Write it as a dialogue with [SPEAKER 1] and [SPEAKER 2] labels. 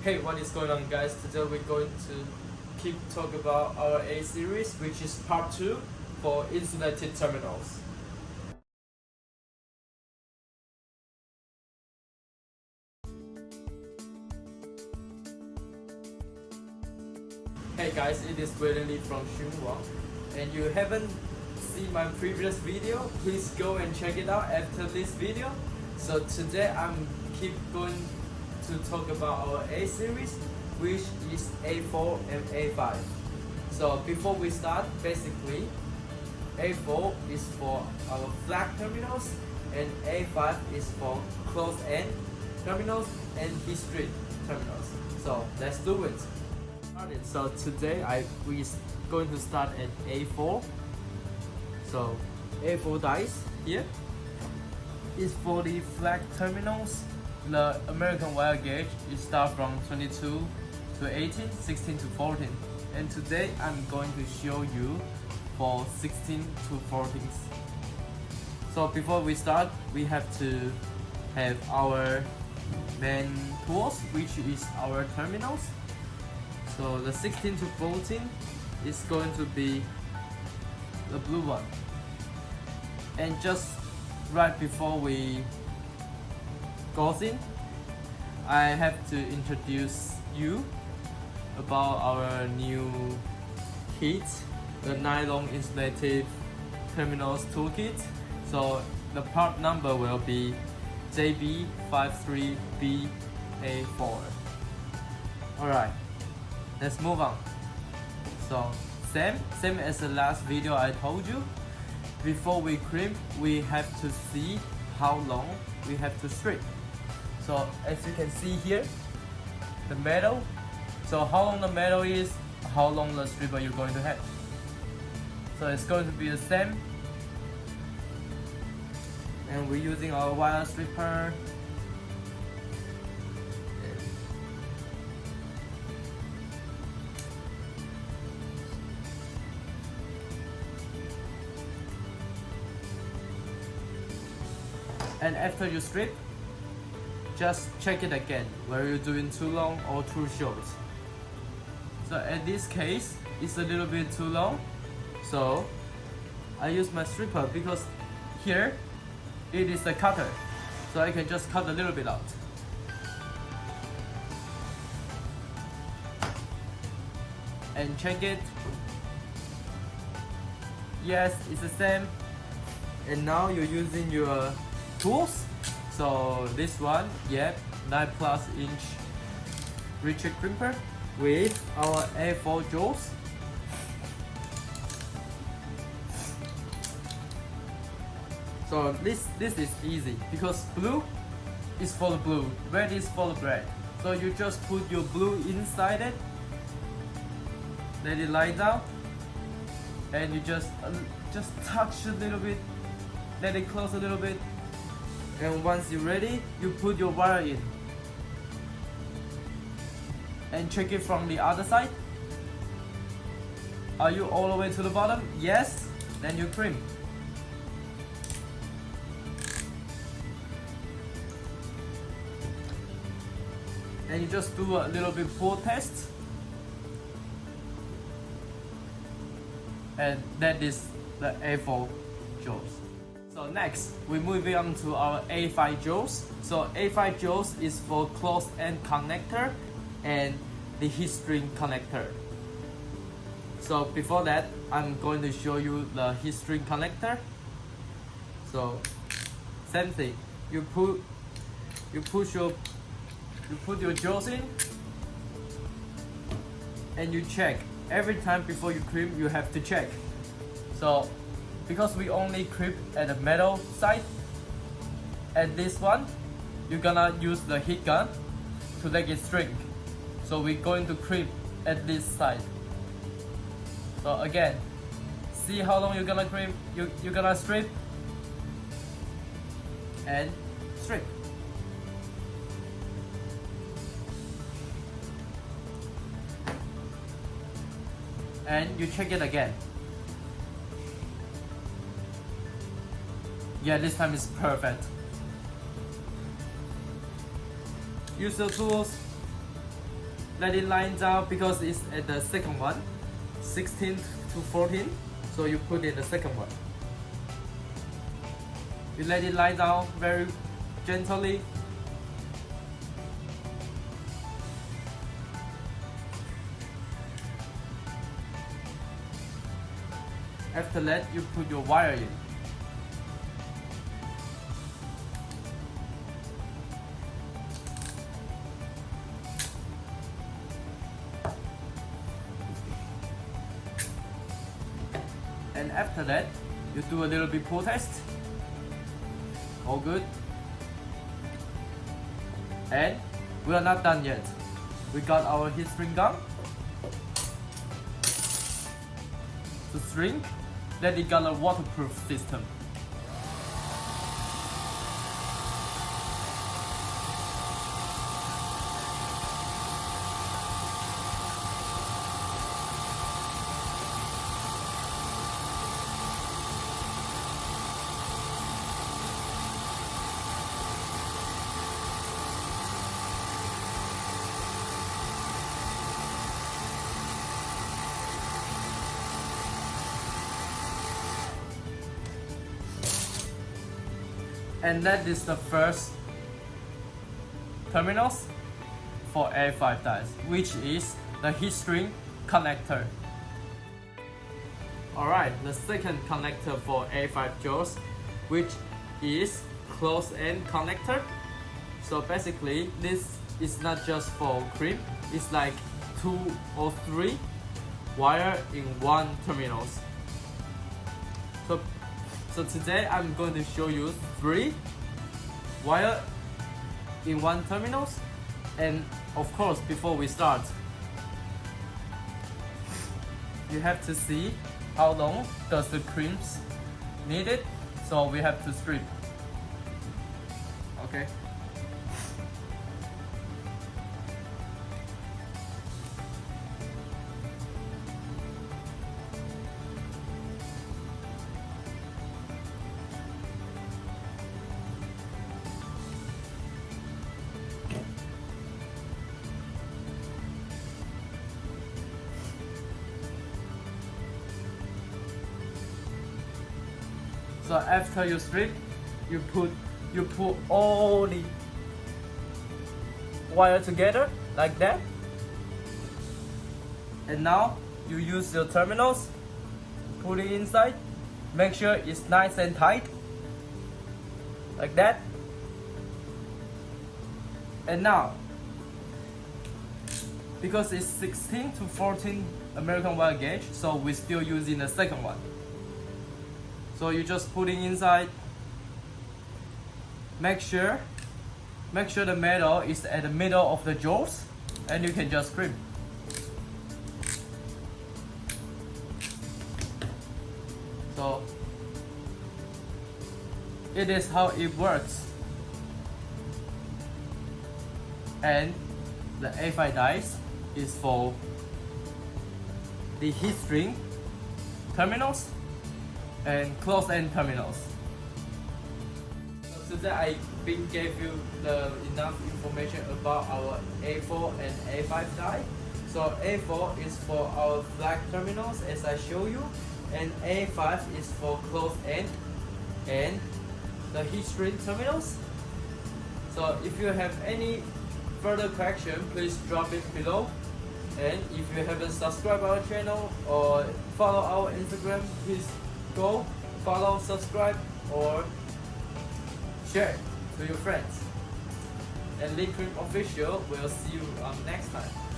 [SPEAKER 1] Hey, what is going on, guys? Today we're going to keep talk about our A series, which is part 2 for insulated terminals. Hey guys, it is Willie from Show&Action, and you haven't seen my previous video, please go and check it out after this video. So today I'm keep going to talk about our A series, which is A4 and A5. So before we start, basically A4 is for our flat terminals and A5 is for closed-end terminals and history terminals. So let's do it. So today we're going to start at A4. So A4 dice here is for the flat terminals. The American wire gauge is start from 22 to 18, 16 to 14, and today I'm going to show you for 16 to 14. So before we start, we have to have our main tools, which is our terminals. So the 16 to 14 is going to be the blue one. And just right before we go in, I have to introduce you about our new kit, the nylon insulated terminals toolkit. So the part number will be JB53BA4. Alright, let's move on. So same as the last video I told you, before we crimp, we have to see how long we have to strip. So as you can see here, the metal, so how long the metal is, how long the stripper you're going to have. So it's going to be the same, and we're using our wire stripper. And after you strip, just check it again, whether you're doing too long or too short. So in this case, it's a little bit too long, so I use my stripper because here it is a cutter, so I can just cut a little bit out. And check it. Yes, it's the same. And now you're using your tools. So this one, 9+ inch rigid crimper with our A4 jaws. So this is easy because blue is for the blue, red is for the red. So you just put your blue inside it, let it lie down, and you just touch a little bit, let it close a little bit. And once you're ready, you put your wire in and check it from the other side. Are you all the way to the bottom? Yes, then you crimp. And you just do a little bit pull test, and that is the A4 jaws. So next, we're moving on to our A5 jaws. So A5 jaws is for closed-end connector and the heat string connector. So before that, I'm going to show you the heat string connector. So same thing, you put your jaws in, and you check. Every time before you crimp, you have to check. So because we only crimp at the metal side, at this one, you're gonna use the heat gun to let it shrink. So we're going to crimp at this side. So again, see how long you're gonna crimp, you're gonna strip and strip. And you check it again. Yeah, this time is perfect. Use the tools let it line down because it's at the second one, 16 to 14. So you put in the second one. You let it lie down very gently. After that, you put your wire in. And after that, you do a little bit pull test. All good. And we are not done yet. We got our heat shrink gun. To shrink, that it got a waterproof system. And that is the first terminals for A5 dies, which is the heat shrink connector. Alright, the second connector for A5 jaws, which is closed end connector. So basically, this is not just for crimp, it's like 2 or 3 wire in one terminals. So today I'm going to show you 3 wire in one terminals, and of course before we start, you have to see how long does the crimps need it, so we have to strip. Okay. So after you strip, you put all the wire together like that. And now you use your terminals, put it inside, make sure it's nice and tight, like that. And now, because it's 16 to 14 American wire gauge, so we're still using the second one. So you just put it inside. Make sure the metal is at the middle of the jaws, and you can just crimp. So it is how it works. And the A5 dies is for the heat shrink terminals and closed end terminals. So today I gave you enough information about our A4 and A5 die. So A4 is for our flag terminals as I show you, and A5 is for closed end and the heat shrink terminals. So if you have any further question, please drop it below. And if you haven't subscribed our channel or follow our Instagram, please go follow, subscribe, or share to your friends. And Crimp Official will see you next time.